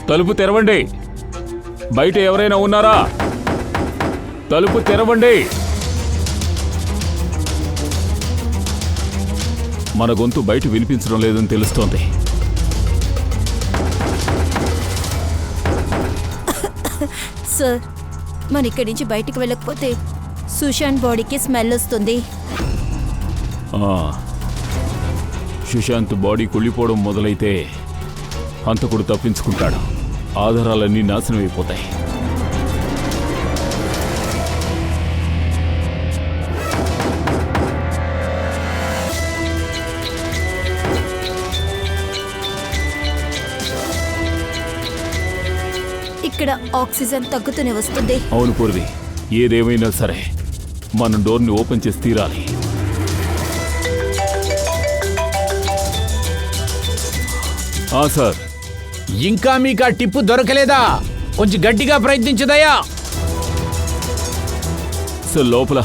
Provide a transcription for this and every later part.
తలుపు తెరవండి. బయట ఎవరైనా ఉన్నారా? తలుపు తెరవండి. మన గొంతు బయట వినిపించడం లేదని తెలుస్తోంది. సార్, మన ఇక్కడి నుంచి బయటికి వెళ్ళకపోతే సుశాంత్ బాడీకి స్మెల్ వస్తుంది. సుశాంత్ బాడీ కుళ్ళిపోవడం మొదలైతే హంతకుడు తప్పించుకుంటాడు. ఆధారాలన్నీ నాశనం అయిపోతాయి. ఇక్కడ ఆక్సిజన్ తగ్గుతూనే వస్తుంది. అవును పూర్వి, ఏదేమైనా సరే మనం డోర్ని ఓపెన్ చేసి తీరాలి. సార్, ఇంకా మీకు ఆ టిప్పు దొరకలేదా? కొంచెం గట్టిగా ప్రయత్నించదయ్యా. సార్, లోపల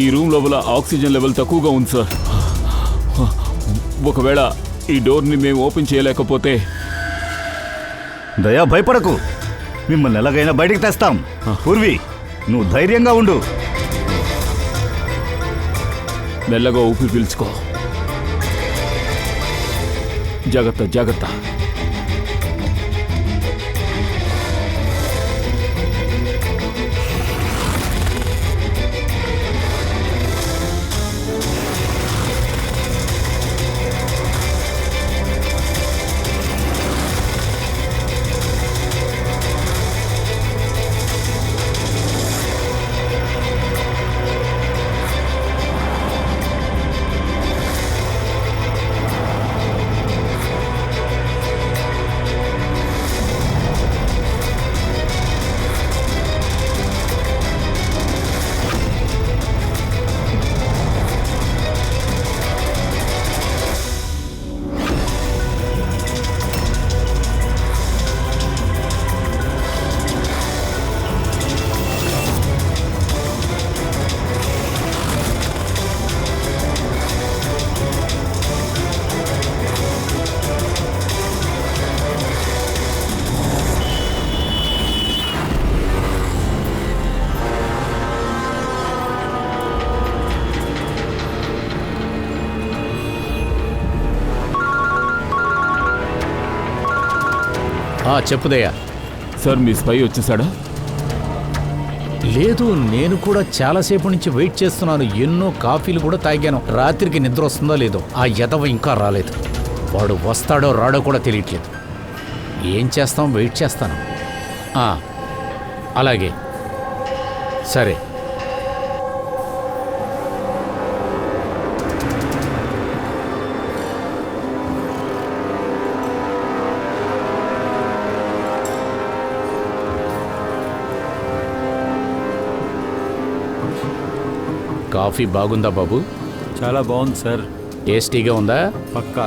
ఈ రూమ్ లోపల ఆక్సిజన్ లెవెల్ తక్కువగా ఉంది సార్. ఒకవేళ ఈ డోర్ని మేము ఓపెన్ చేయలేకపోతే. దయా, భయపడకు, మిమ్మల్ని ఎలాగైనా బయటికి తెస్తాం. పూర్వి, నువ్వు ధైర్యంగా ఉండు. మెల్లగా ఊపిరి పీల్చుకో. జాగ్రత్త జాగ్రత్త. చెప్పుదయ్యా. సార్, మీ స్పై వచ్చేసాడా? లేదు, నేను కూడా చాలాసేపు నుంచి వెయిట్ చేస్తున్నాను. ఎన్నో కాఫీలు కూడా తాగాను. రాత్రికి నిద్ర వస్తుందో లేదో. ఆ యదవ ఇంకా రాలేదు. వాడు వస్తాడో రాడో కూడా తెలియట్లేదు. ఏం చేస్తాం, వెయిట్ చేస్తాను. అలాగే, సరే. కాఫీ బాగుందా బాబు? చాలా బాగుంది సార్. టేస్టీగా ఉందా? పక్కా.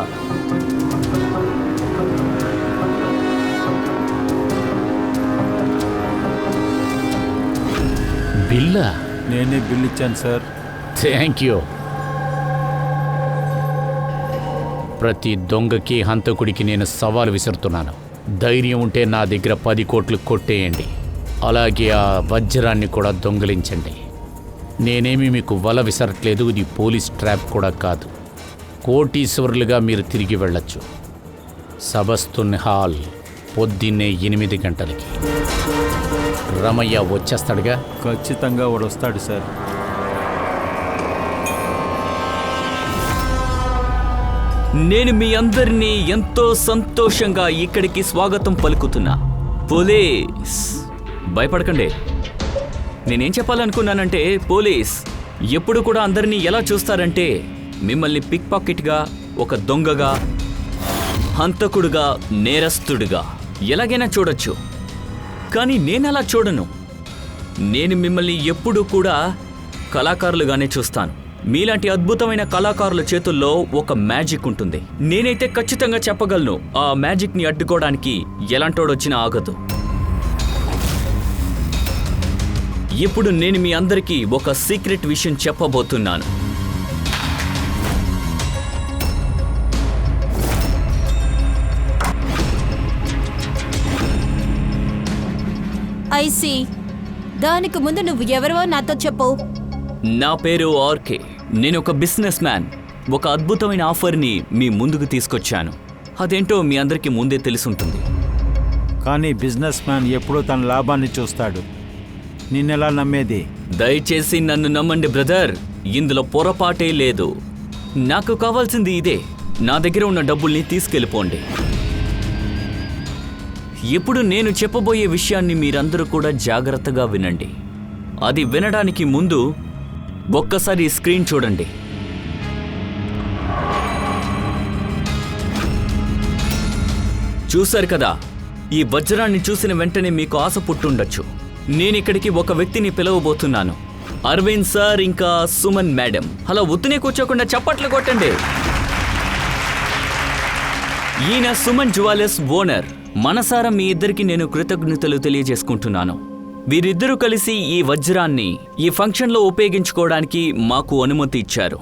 బిల్లా? నేనే బిల్ ఇచ్చాను సార్. Thank you. ప్రతి దొంగకి హంతకుడికి నేను సవాలు విసురుతున్నాను. ధైర్యం ఉంటే నా దగ్గర 10 కోట్లు కొట్టేయండి. అలాగే ఆ వజ్రాన్ని కూడా దొంగిలించండి. నేనేమి మీకు వల విసరట్లేదు. ఇది పోలీస్ ట్రాప్ కూడా కాదు. కోటీశ్వరులుగా మీరు తిరిగి వెళ్ళొచ్చు. సబస్తున్ హాల్ పొద్దున్నే 8 గంటలకి. రమయ్య వచ్చేస్తాడుగా? ఖచ్చితంగా వాడు వస్తాడు సార్. నేను మీ అందరినీ ఎంతో సంతోషంగా ఇక్కడికి స్వాగతం పలుకుతున్నా. పోలీస్, భయపడకండి. నేనేం చెప్పాలనుకున్నానంటే, పోలీస్ ఎప్పుడు కూడా అందరినీ ఎలా చూస్తారంటే, మిమ్మల్ని పిక్ పాకెట్గా, ఒక దొంగగా, హంతకుడుగా, నేరస్తుడిగా ఎలాగైనా చూడొచ్చు. కానీ నేనలా చూడను. నేను మిమ్మల్ని ఎప్పుడూ కూడా కళాకారులుగానే చూస్తాను. మీలాంటి అద్భుతమైన కళాకారుల చేతుల్లో ఒక మ్యాజిక్ ఉంటుంది. నేనైతే ఖచ్చితంగా చెప్పగలను, ఆ మ్యాజిక్ని అడ్డుకోవడానికి ఎలాంటోడొచ్చినా ఆగదు. ఇప్పుడు నేను మీ అందరికీ ఒక సీక్రెట్ విషయం చెప్పబోతున్నాను. ఐసి దానికి ముందు నువ్వు ఎవరివో నాతో చెప్పు. నా పేరు ఆర్కే. నేను ఒక బిజినెస్ మ్యాన్. ఒక అద్భుతమైన ఆఫర్ని మీ ముందుకు తీసుకొచ్చాను. అదేంటో మీ అందరికీ ముందే తెలుసుంటుంది. కానీ బిజినెస్ మ్యాన్ ఎప్పుడూ తన లాభాన్ని చూస్తాడు. నిన్నెలా నమ్మేది? దయచేసి నన్ను నమ్మండి బ్రదర్, ఇందులో పొరపాటే లేదు. నాకు కావాల్సింది ఇదే. నా దగ్గర ఉన్న డబ్బుల్ని తీసుకెళ్ళిపోండి. ఇప్పుడు నేను చెప్పబోయే విషయాన్ని మీరందరూ కూడా జాగ్రత్తగా వినండి. అది వినడానికి ముందు ఒక్కసారి స్క్రీన్ చూడండి. చూశారు కదా, ఈ వజ్రాన్ని చూసిన వెంటనే మీకు ఆశ పుట్టుండొచ్చు. నేనిక్కడికి ఒక వ్యక్తిని పిలవబోతున్నాను. అరవింద్ సార్ ఇంకా సుమన్ మేడం. అలా ఉత్తునే కూర్చోకుండా చప్పట్లు కొట్టండి. ఈయన సుమన్ జ్యువెలర్స్ ఓనర్. మనసారా మీ ఇద్దరికి నేను కృతజ్ఞతలు తెలియజేసుకుంటున్నాను. వీరిద్దరూ కలిసి ఈ వజ్రాన్ని ఈ ఫంక్షన్లో ఉపయోగించుకోవడానికి మాకు అనుమతి ఇచ్చారు.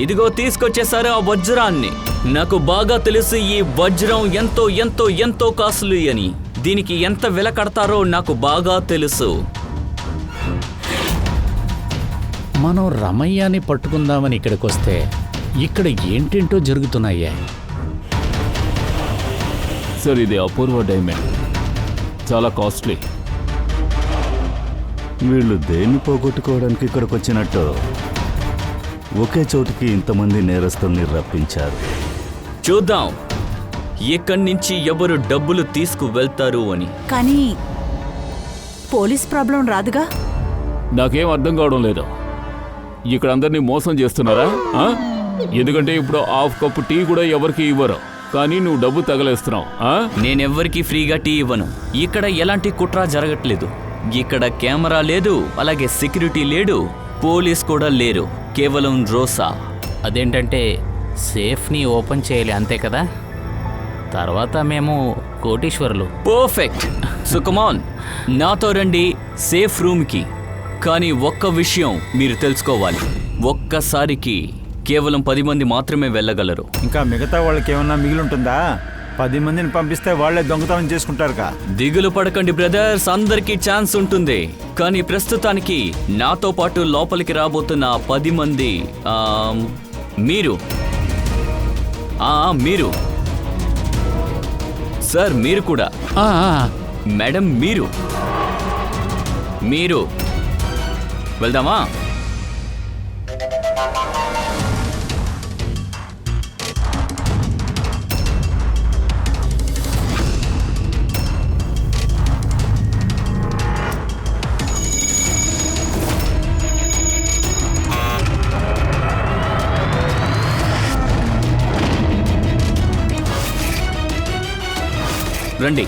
ఇదిగో తీసుకొచ్చేసారు ఆ వజ్రాన్ని. నాకు బాగా తెలుసు ఈ వజ్రం ఎంతో ఎంతో ఎంతో కాస్ట్లీ అని. దీనికి ఎంత వెల కడతారో నాకు బాగా తెలుసు. మనం రమయ్యని పట్టుకుందామని ఇక్కడికి వస్తే ఇక్కడ ఏంటేంటో జరుగుతున్నాయే. సార్, ఇది అపూర్వ డైమండ్, చాలా కాస్ట్లీ. వీళ్ళు దేన్ని పోగొట్టుకోవడానికి ఇక్కడికి వచ్చినట్టు ఒకే చోటుకి ఇంతమంది నేరస్తుల్ని రప్పించారు. చూద్దాం ఇక్కడి నుంచి ఎవరు డబ్బులు తీసుకు వెళ్తారు అని. కానీ పోలీస్ ప్రాబ్లం రాదుగా? నాకేం అర్థం కావడం లేదు. ఇక్కడ అందరినీ మోసం చేస్తున్నారా? ఎందుకంటే ఇప్పుడు హాఫ్ కప్పు టీ కూడా ఎవరికి ఇవ్వరు, కానీ నువ్వు డబ్బు తగలేస్తున్నావు. నేనెవ్వరికి ఫ్రీగా టీ ఇవ్వను. ఇక్కడ ఎలాంటి కుట్ర జరగట్లేదు. ఇక్కడ కెమెరా లేదు, అలాగే సెక్యూరిటీ లేడు, పోలీస్ కూడా లేరు. కేవలం రోసా. అదేంటంటే సేఫ్ని ఓపెన్ చేయాలి అంతే కదా? తర్వాత మేము కోటీశ్వరులు. పర్ఫెక్ట్. సో కమాన్, నాతో రండి సేఫ్ రూమ్కి. కానీ ఒక్క విషయం మీరు తెలుసుకోవాలి. ఒక్కసారికి కేవలం 10 మంది మాత్రమే వెళ్ళగలరు. ఇంకా మిగతా వాళ్ళకి ఏమన్నా మిగిలింటుందా? 10 మందిని పంపిస్తే వాళ్ళే దొంగతనం చేసుకుంటారుగా. దిగులు పడకండి బ్రదర్స్, అందరికీ ఛాన్స్ ఉంటుంది. కానీ ప్రస్తుతానికి నాతో పాటు లోపలికి రాబోతున్న 10 మంది మీరు మీరు సార్, మీరు కూడా. మేడం, మీరు వెళ్దామా? రండి.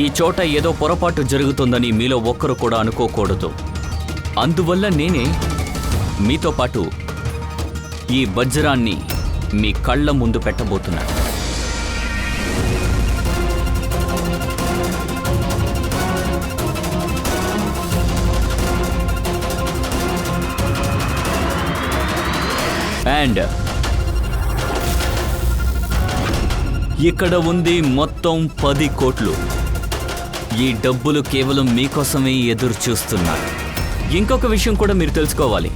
ఈ చోట ఏదో పొరపాటు జరుగుతుందని మీలో ఒక్కరు కూడా అనుకోకూడదు. అందువల్ల నేనే మీతో పాటు ఈ వజ్రాన్ని మీ కళ్ళ ముందు పెట్టబోతున్నాను. అండ్ ఇక్కడ ఉంది మొత్తం 10 కోట్లు. ఈ డబ్బులు కేవలం మీకోసమే ఎదురు చూస్తున్నారు. ఇంకొక విషయం కూడా మీరు తెలుసుకోవాలి.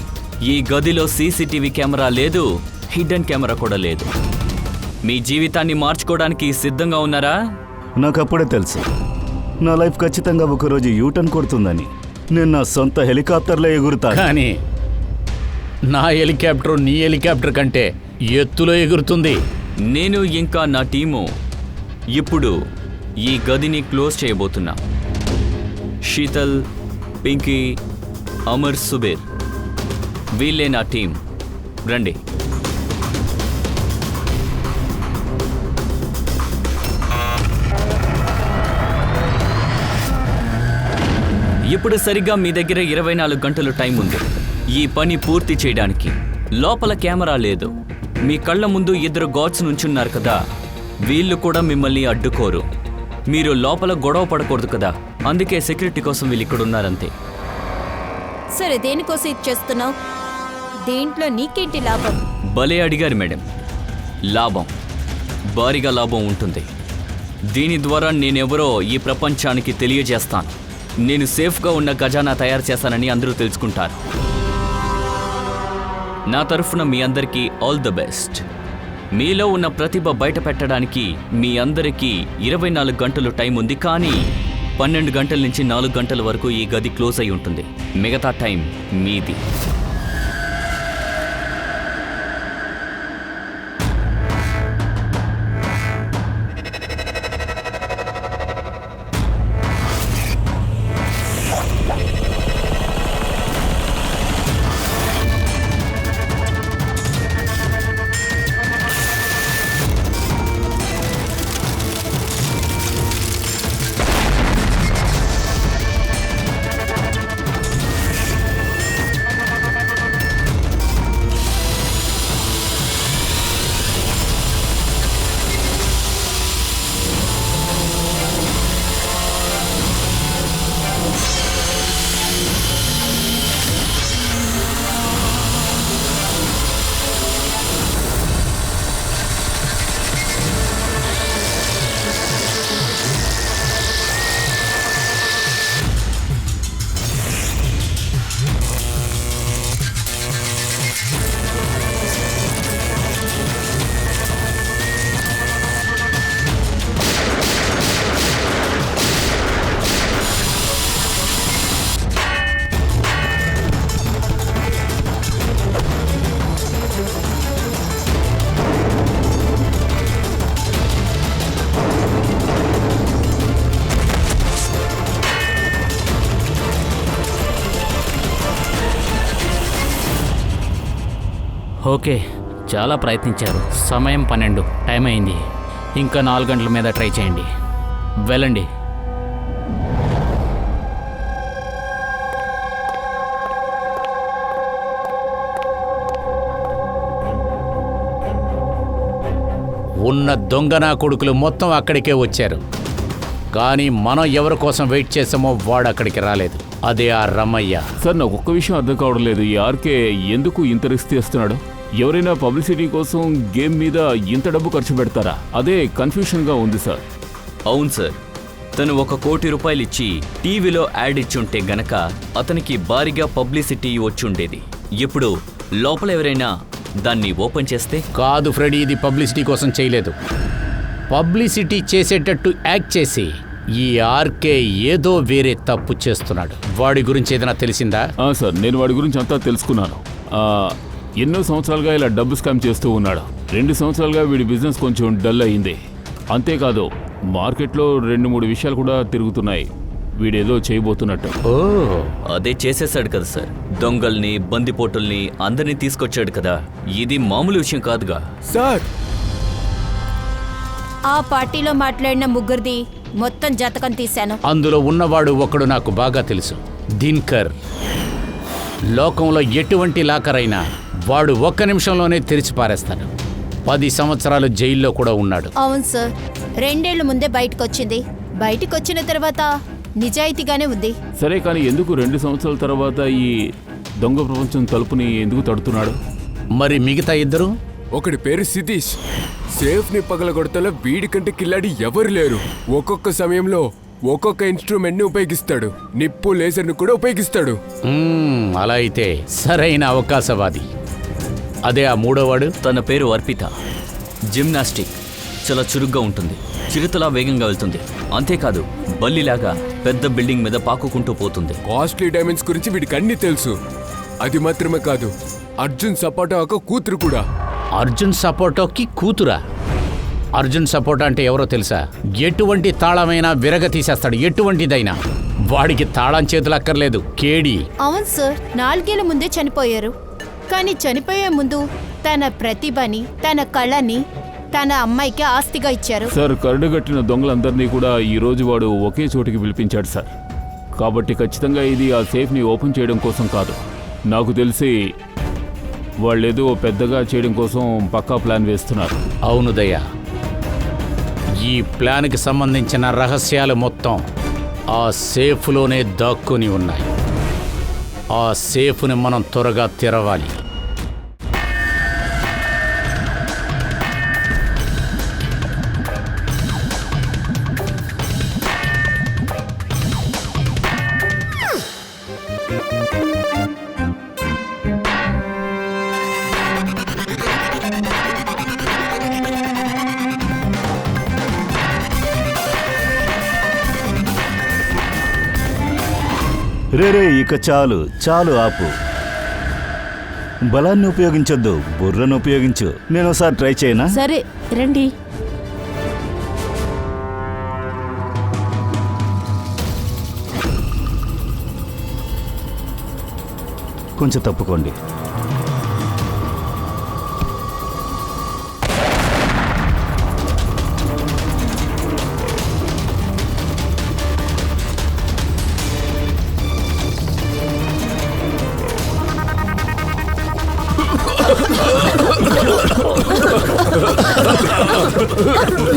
ఈ గదిలో సీసీటీవీ కెమెరా లేదు, హిడెన్ కెమెరా కూడా లేదు. మీ జీవితాన్ని మార్చుకోవడానికి సిద్ధంగా ఉన్నారా? నాకు అప్పుడే తెలుసు నా లైఫ్ ఖచ్చితంగా ఒకరోజు యూటర్న్ కొడుతుందని. నేను నా సొంత హెలికాప్టర్లో ఎగురుతా. కానీ నా హెలికాప్టర్ నీ హెలికాప్టర్ కంటే ఎత్తులో ఎగురుతుంది. నేను ఇంకా నా టీము ఇప్పుడు ఈ గదిని క్లోజ్ చేయబోతున్నా. శీతల్, పింకీ, అమర్, సుబేర్ వీళ్ళే నా టీం. రండి. ఇప్పుడు సరిగ్గా మీ దగ్గర 24 గంటలు టైం ఉంది ఈ పని పూర్తి చేయడానికి. లోపల కెమెరా లేదు. మీ కళ్ళ ముందు 2 గార్డ్స్ నుంచున్నారు కదా, వీళ్ళు కూడా మిమ్మల్ని అడ్డుకోరు. మీరు లోపల గొడవ పడకూడదు కదా, అందుకే సెక్యూరిటీ కోసం వీళ్ళు ఇక్కడ ఉన్నారంతే. సరే, దేనికోసం ఇది చేస్తున్నావు? దీంట్లో నీకేంటి లాభం? భలే అడిగారు మేడం. లాభం, భారీగా లాభం ఉంటుంది. దీని ద్వారా నేనెవరో ఈ ప్రపంచానికి తెలియజేస్తాను. నేను సేఫ్గా ఉన్న ఖజానా తయారు చేశానని అందరూ తెలుసుకుంటారు. నా తరఫున మీ అందరికీ ఆల్ ద బెస్ట్. మీలో ఉన్న ప్రతిభ బయట పెట్టడానికి మీ అందరికీ 24 గంటలు టైం ఉంది. కానీ 12 గంటల నుంచి 4 గంటల వరకు ఈ గది క్లోజ్ అయి ఉంటుంది. మిగతా టైం మీది. ఓకే, చాలా ప్రయత్నించారు. సమయం 12, టైం అయింది. ఇంకా 4 గంటల మీద ట్రై చేయండి. వెళ్ళండి. ఉన్న దొంగ నా కొడుకులు మొత్తం అక్కడికే వచ్చారు. కానీ మనం ఎవరి కోసం వెయిట్ చేసామో వాడు అక్కడికి రాలేదు. అదే ఆ రమయ్య. సార్, నాకు ఒక్క విషయం అర్థం కావడం లేదు. ఈ ఆర్కే ఎందుకు ఇంత రిస్క్ చేస్తున్నాడు? ఎవరైనా పబ్లిసిటీ కోసం గేమ్ మీద ఇంత డబ్బు ఖర్చు పెడతారా? అదే కన్ఫ్యూషన్గా ఉంది సార్. అవును సార్, తను 1 కోటి రూపాయలు ఇచ్చి టీవీలో యాడ్ ఇచ్చుంటే గనక అతనికి భారీగా పబ్లిసిటీ వచ్చుండేది. ఇప్పుడు లోపల ఎవరైనా దాన్ని ఓపెన్ చేస్తే? కాదు ఫ్రెడీ, ఇది పబ్లిసిటీ కోసం చేయలేదు. పబ్లిసిటీ చేసేటట్టు యాక్ట్ చేసి ఈ ఆర్కే ఏదో వేరే తప్పు చేస్తున్నాడు. వాడి గురించి ఏదైనా తెలిసిందా? సార్, నేను వాడి గురించి అంతా తెలుసుకున్నాను. ఎన్నో సంవత్సరాలుగా ఇలా డబ్బు స్కామ్ చేస్తూ ఉన్నాడు. 2 సంవత్సరాలుగా వీడి బిజినెస్ కొంచెం డల్ అయింది. అంతేకాదు, మార్కెట్లో 2-3 విషయాలు కూడా తిరుగుతున్నాయి వీడేదో చేయబోతున్నట్టు. ఓ, అదే చేసేసాడు కదా సార్. దొంగల్ని, బందిపోటుల్ని అందరినీ తీసుకొచ్చాడు కదా. ఇది మామూలు విషయం కాదుగా సార్. ఆ పార్టీలో మాట్లాడిన ముగ్గురిది మొత్తం జాతకం తీశాను. అందులో ఉన్నవాడు ఒకడు నాకు బాగా తెలుసు, దిన్కర్. లోకంలో ఎటువంటి లాకర్ అయినా వాడు 1 నిమిషంలోనే తెరిచి పారేస్తాడు. 10 సంవత్సరాలు జైల్లో కూడా ఉన్నాడు. అవును సార్, 2 ఏళ్ల ముందే బయటకు వచ్చింది. బయటకు వచ్చిన తర్వాత నిజాయితీగానే ఉంది. సరే, కానీ ఎందుకు 2 సంవత్సరాల తర్వాత ఈ దొంగ ప్రపంచం తలుపుని ఎందుకు తడుతున్నాడు? మరి మిగతా ఇద్దరు? ఒకడి పేరు సితీష్. సేఫ్ ని పగలగొడతలో వీడికంటే కిల్లాడి ఎవరు లేరు. ఒక్కొక్క సమయంలో ఒక్కొక్క ఇన్స్ట్రుమెంట్ ని ఉపయోగిస్తాడు. నిప్పు, లేజర్ ను కూడా ఉపయోగిస్తాడు. అలా అయితే సరైన అవకాశవాది. అదే ఆ మూడోవాడు? తన పేరు అర్పిత. జిమ్నాస్టిక్ చాలా చురుగ్గా ఉంటుంది. చిరుతలా వేగంగా వెళ్తుంది. అంతేకాదు, బల్లిలాగా పెద్ద బిల్డింగ్ మీద పాకుకుంటూ పోతుంది. కాస్ట్లీ డైమండ్స్ గురించి వీడికి అన్ని తెలుసు. అది మాత్రమే కాదు, అర్జున్ సపోటా ఒక కూతురు కూడా. అర్జున్ సపోటోకి కూతురా? అర్జున్ సపోటా అంటే ఎవరో తెలుసా? ఎటువంటి తాళమైనా విరగ తీసేస్తాడు, ఎటువంటిదైనా. వాడికి తాళం చేతులు అక్కర్లేదు, కేడి. అవును సార్, 4 ఏళ్ల ముందే చనిపోయారు. కానీ చనిపోయే ముందు తన ప్రతిభని, తన కళని తన అమ్మాయికి ఆస్తిగా ఇచ్చారు. సార్, కరడుగట్టిన దొంగలందరినీ కూడా ఈ రోజు వాడు ఒకే చోటికి పిలిపించాడు సార్. కాబట్టి ఖచ్చితంగా ఇది ఆ సేఫ్ని ఓపెన్ చేయడం కోసం కాదు. నాకు తెలిసి వాళ్ళేదో పెద్దగా చేయడం కోసం పక్కా ప్లాన్ వేస్తున్నారు. అవును దయ్యా, ఈ ప్లాన్కి సంబంధించిన రహస్యాలు మొత్తం ఆ సేఫ్లోనే దాక్కుని ఉన్నాయి. ఆ సేఫ్ని మనం త్వరగా తెరవాలి. రే ఇక చాలు చాలు ఆపు. బలాన్ని ఉపయోగించొద్దు, బుర్రను ఉపయోగించు. నేను ఒకసారి ట్రై చేయనా? సరే రండి. కొంచెం తప్పుకోండి.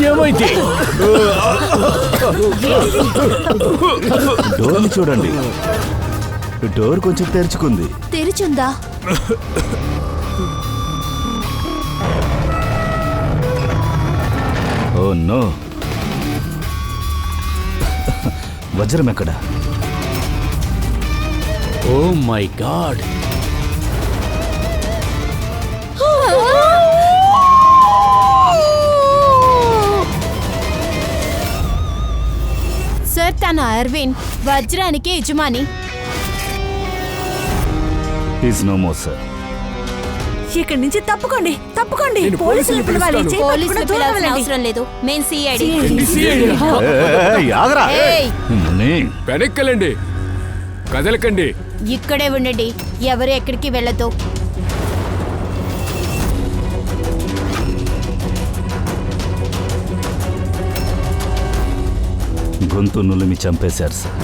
ఏమైంది? డోర్ని చూడండి, డోర్ కొంచెం తెరుచుకుంది. తెరిచుందా? Oh no. వజ్రం ఎక్కడా? ఓ మై గాడ్! సార్, తన అరవింద్ వజ్రానికి యజమాని. Is no more sir. ఇక్కడి నుంచి తప్పుకోండి, తప్పుకోండి. నేను పోలీసులు పిలవాలి. పిలుస్తాను. చేయి పోలీసులు పట్టుకుని దూరం పిలవాల్సిన వెళ్ళండి. అవసరం లేదు, మేము సిఐడి. ఆగరా. ఏయ్, వెనక్కెళ్ళండి, కదలకండి. ఇక్కడే ఉండండి, ఎవరు ఎక్కడికి వెళ్ళదు. గొంతు నులిమి చంపేశారు సార్.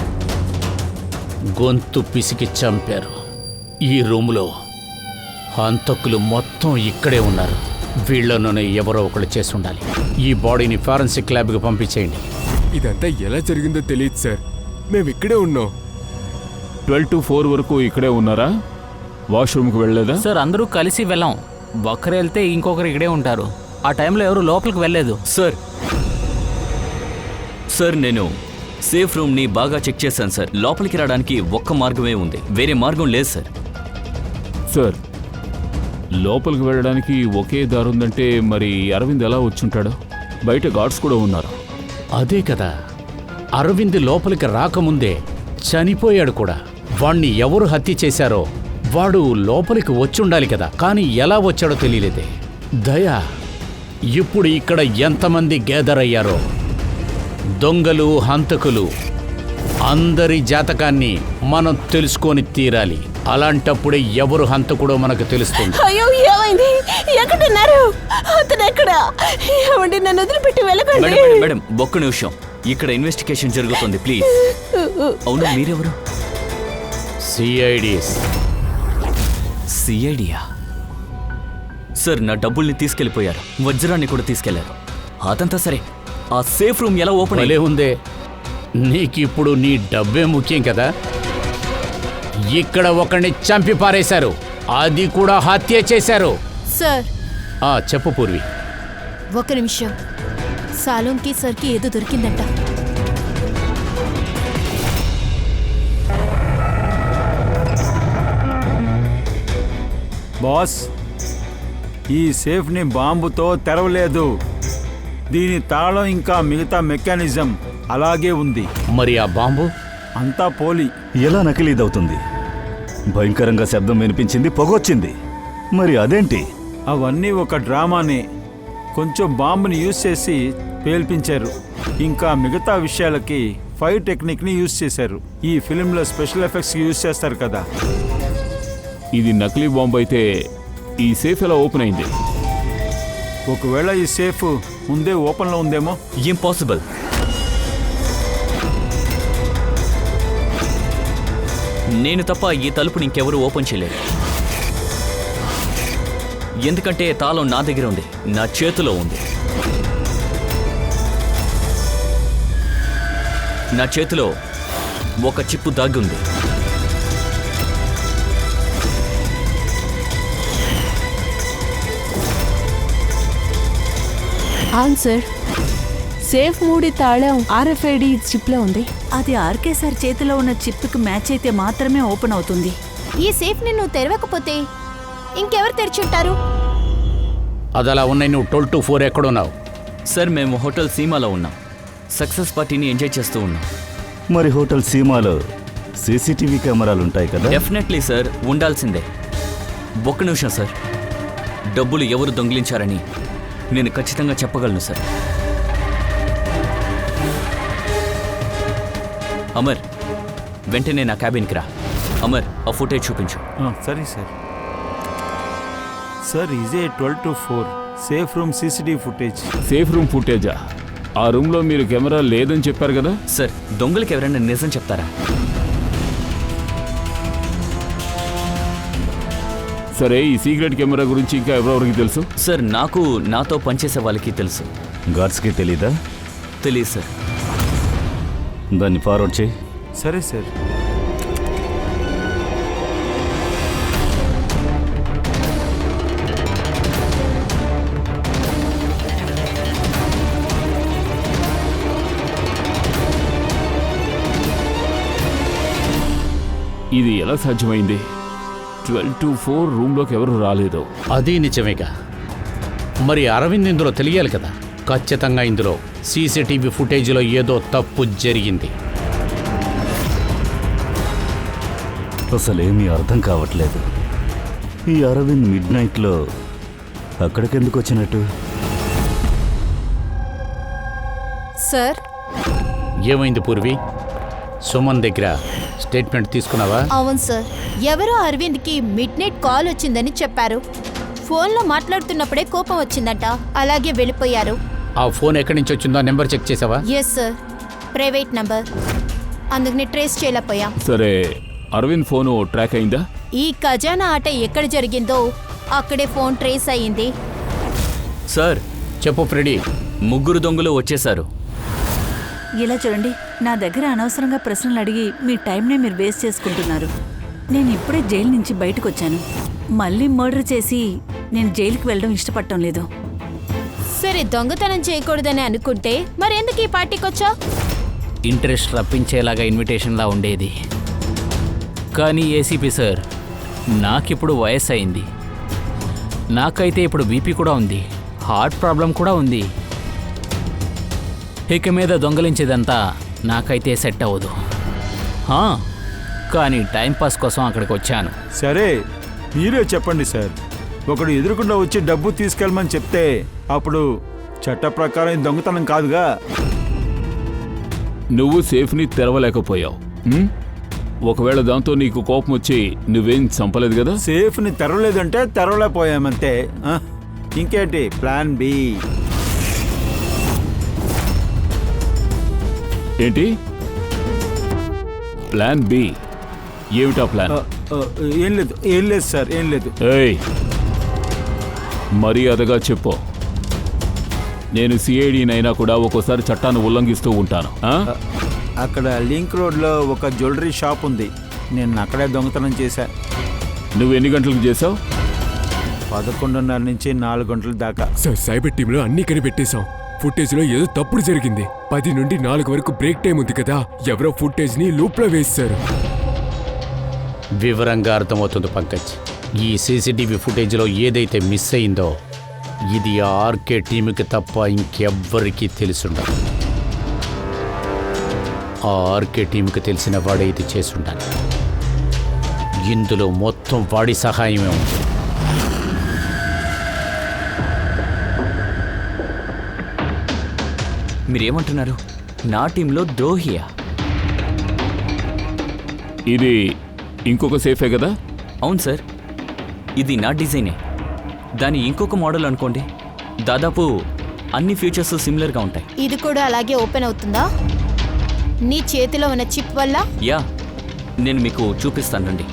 గొంతు పిసికి చంపారు. ఈ రూములో హంతకులు మొత్తం ఇక్కడే ఉన్నారు. వీళ్ళలోనే ఎవరో ఒకళ్ళు చేసి ఉండాలి. ఈ బాడీని ఫారెన్సిక్ ల్యాబ్కి పంపించేయండి. ఇదంతా ఎలా జరిగిందో తెలియదు సార్, మేము ఇక్కడే ఉన్నాం. 12 to 4 వరకు ఇక్కడే ఉన్నారా? వాష్రూమ్కి వెళ్ళలేదా? సార్ అందరూ కలిసి వెళ్ళాం. ఒక్కరు వెళ్తే ఇంకొకరు ఇక్కడే ఉంటారు. ఆ టైంలో ఎవరు లోపలికి వెళ్ళలేదు. సార్ నేను సేఫ్ రూమ్ని బాగా చెక్ చేశాను సార్. లోపలికి రావడానికి ఒక్క మార్గమే ఉంది, వేరే మార్గం లేదు సార్. సార్, లోపలికి వెళ్ళడానికి ఒకే దారి ఉందంటే మరి అరవింద్ ఎలా వచ్చుంటాడు? బయట గార్డ్స్ కూడా ఉన్నారు. అదే కదా, అరవింద్ లోపలికి రాకముందే చనిపోయాడు కూడా. వాణ్ణి ఎవరు హత్య చేశారో వాడు లోపలికి వచ్చుండాలి కదా, కానీ ఎలా వచ్చాడో తెలియలేదే. దయా, ఇప్పుడు ఇక్కడ ఎంతమంది గ్యాదర్ అయ్యారో, దొంగలు హంతకులు అందరి జాతకాన్ని మనం తెలుసుకొని తీరాలి. అలాంటప్పుడే ఎవరు హంతకుడో మనకు తెలుస్తుంది. అయ్యో, ఏమైంది? ఎక్కడున్నారు? అతను ఎక్కడ? ఏమండి, నన్ను వదిలిపెట్టి వెళ్ళకండి. మేడం మేడం మేడం ఒక్క నిమిషం, ఇక్కడ ఇన్వెస్టిగేషన్ జరుగుతుంది, ప్లీజ్. అవును, మీరెవరు? సిఐడియా? సార్, నా డబ్బుల్ని తీసుకెళ్లిపోయారు, వజ్రాన్ని కూడా తీసుకెళ్లారు. అదంతా సరే, ఆ సేఫ్ రూమ్ ఎలా ఓపెన్ భలే ఉందే, నీకిప్పుడు నీ డబ్బే ముఖ్యం కదా. ఇక్కడ ఒకరిని చంపి పారేశారు, అది కూడా హత్య చేశారు. సార్, చెప్పు పూర్వి. ఒక నిమిషం. సాలోంకి సర్కి ఏదో దొరికిందంట. బాస్, ఈ సేఫ్ని బాంబుతో తెరవలేదు. దీని తాళం ఇంకా మిగతా మెకానిజం అలాగే ఉంది. మరి ఆ బాంబు? అంతా పోలి. ఎలా నకిలీదవుతుంది? భయంకరంగా శబ్దం వినిపించింది, పొగొచ్చింది. మరి అదేంటి? అవన్నీ ఒక డ్రామానే. కొంచెం బాంబుని యూజ్ చేసి పేల్పించారు. ఇంకా మిగతా విషయాలకి ఫైర్ టెక్నిక్ని యూజ్ చేశారు. ఈ ఫిలింలో స్పెషల్ ఎఫెక్ట్స్ యూజ్ చేస్తారు కదా. ఇది నకిలీ బాంబు అయితే ఈ సేఫ్ ఎలా ఓపెన్ అయింది? ఒకవేళ ఈ సేఫ్ ముందే ఓపెన్లో ఉందేమో. ఇంపాసిబుల్. నేను తప్ప ఈ తలుపుని ఇంకెవరూ ఓపెన్ చేయలేరు. ఎందుకంటే తాళం నా దగ్గర ఉంది, నా చేతిలో ఉంది. నా చేతిలో ఒక చిప్పు దాగి ఉంది. అవును సార్, సేఫ్ మూడి తాళం RFID చిప్ లో ఉంది. అది ఆర్కే సార్ చేతిలో ఉన్న చిప్ కి మ్యాచ్ అయితే మాత్రమే ఓపెన్ అవుతుంది. ఈ సేఫ్ ని నువ్వు తెరవకపోతే ఇంకెవరు తెరిచుంటారు? అదలా ఉన్నాయి. నువ్వు 12 to 4 ఎక్కడున్నావు? సార్, మేము హోటల్ సీమాలో ఉన్నాం. సక్సెస్ పార్టీని ఎంజాయ్ చేస్తూ ఉన్నాం. మరి హోటల్ సీమాలో సీసీటీవీ కెమెరాలు ఉంటాయి కదా? డెఫినెట్లీ సార్, ఉండాల్సిందే. ఒక్క నిమిషం సార్. డబ్బులు ఎవరు దొంగిలించారని నేను ఖచ్చితంగా చెప్పగలను సార్. అమర్, వెంటనే నా క్యాబిన్కి రా. అమర్, ఆ ఫుటేజ్ చూపించు. సరే సార్. సార్, ఇదే 12 to 4 safe room CCTV footage. Safe room ఫుటేజా? ఆ రూమ్లో మీరు కెమెరా లేదని చెప్పారు కదా? సార్, దొంగలకి ఎవరైనా నిజం చెప్తారా? సరే, ఈ సీక్రెట్ కెమెరా గురించి ఇంకా ఎవరెవరికి తెలుసు? సార్, నాకు నాతో పనిచేసే వాళ్ళకి తెలుసు. గార్డ్స్కి తెలీదా? తెలియదు సార్. దాన్ని ఫార్వర్డ్ చేయి. సరే సార్. ఇది ఎలా సాధ్యమైంది? 12 to 4 రూమ్లోకి ఎవరు రాలేదు. అది నిజమేగా. మరి అరవింద్ ఇందులో తెలియాలి కదా. ఖచ్చితంగా ఇందులో సీసీటీవీ ఫుటేజ్లో ఏదో తప్పు జరిగింది. అసలేమీ అర్థం కావట్లేదు. ఈ అరవింద్ మిడ్ నైట్లో అక్కడికెందుకు వచ్చినట్టు? సార్, ఏమైంది పూర్వి? సుమన్ దగ్గర స్టేట్మెంట్ తీసుకున్నావా? అవును సార్. ఎవరో అరవింద్కి మిడ్ నైట్ కాల్ వచ్చిందని చెప్పారు. ఫోన్లో మాట్లాడుతున్నప్పుడే కోపం వచ్చిందంట. అలాగే వెళ్ళిపోయారు. ఆ ఫోన్ ఎక్కడి నుంచి వచ్చిందో నెంబర్ చెక్ చేసావా? Yes sir, private number. అందుకని ట్రేస్ చేయలేకపోయాం. సరే, అరవింద్ ఫోను ట్రాక్ అయిందా? ఈ ఖజానా ఆట ఎక్కడ జరిగిందో అక్కడే ఫోన్ ట్రేస్ అయ్యింది. సార్, చెప్పు ఫ్రెడీ. ముగ్గురు దొంగలు వచ్చేశారు. ఇలా చూడండి, నా దగ్గర అనవసరంగా ప్రశ్నలు అడిగి మీ టైంనే మీరు వేస్ట్ చేసుకుంటున్నారు. నేను ఇప్పుడే జైలు నుంచి బయటకు వచ్చాను. మళ్ళీ మర్డర్ చేసి నేను జైలుకి వెళ్ళడం ఇష్టపడటం లేదు. సరే, దొంగతనం చేయకూడదని అనుకుంటే మరెందుకు ఈ పార్టీకి వచ్చా? ఇంట్రెస్ట్ రప్పించేలాగా ఇన్విటేషన్లా ఉండేది. కానీ ఏసీపీ సార్, నాకిప్పుడు వయసు అయింది. నాకైతే ఇప్పుడు బీపీ కూడా ఉంది, హార్ట్ ప్రాబ్లం కూడా ఉంది. ఇక మీద దొంగలించేదంతా నాకైతే సెట్ అవ్వదు. కానీ టైంపాస్ కోసం అక్కడికి వచ్చాను. సరే, మీరే చెప్పండి సార్. ఒకడు ఎదురుకుండా వచ్చి డబ్బు తీసుకెళ్ళమని చెప్తే అప్పుడు చట్ట ప్రకారం ఇది దొంగతనం కాదుగా. నువ్వు సేఫ్ని తెరవలేకపోయావు. ఒకవేళ దాంతో నీకు కోపం వచ్చి నువ్వేం చంపలేదు కదా? సేఫ్ని తెరవలేదంటే తెరవలేకపోయామంతే. ఇంకేంటి ప్లాన్ బి? ఏంటి ప్లాన్ బి? ఏమిటా ప్లాన్? ఏం లేదు సార్, ఏం లేదు. ఏయ్, మర్యాదగా చెప్పు. నేను సిఐడినైనా కూడా ఒక్కోసారి చట్టాన్ని ఉల్లంఘిస్తూ ఉంటాను. అక్కడ లింక్ రోడ్లో ఒక జ్యువెలరీ షాప్ ఉంది. నేను అక్కడే దొంగతనం చేశా. నువ్వు ఎన్ని గంటలకు చేసావు? 11:30 నుంచి 4 గంటల దాకా. సార్, సైబర్ టీంలో అన్ని కనిపెట్టేశాం. ఫుటేజ్లో ఏదో తప్పుడు జరిగింది. 10 నుండి 4 వరకు బ్రేక్ టైం ఉంది కదా. ఎవరో ఫుటేజ్ని లూప్లో వేస్తారు. వివరంగా అర్థమవుతుంది పంకజ్. ఈ సీసీటీవీ ఫుటేజ్లో ఏదైతే మిస్ అయిందో ఇది ఆర్కే టీముకి తప్ప ఇంకెవ్వరికీ తెలుసుండదు. ఆ ఆర్కే టీంకి తెలిసిన వాడే ఇది చేసుండాలి. ఇందులో మొత్తం వాడి సహాయమే ఉంది. మీరేమంటున్నారు? నా టీంలో ద్రోహియా? ఇది ఇంకొక సేఫే కదా? అవును సార్, ఇది నా డిజైనే. దాని ఇంకొక మోడల్ అనుకోండి. దాదాపు అన్ని ఫీచర్స్ సిమిలర్గా ఉంటాయి. ఇది కూడా అలాగే ఓపెన్ అవుతుందా నీ చేతిలో ఉన్న చిప్ వల్ల? యా, నేను మీకు చూపిస్తాను రండి.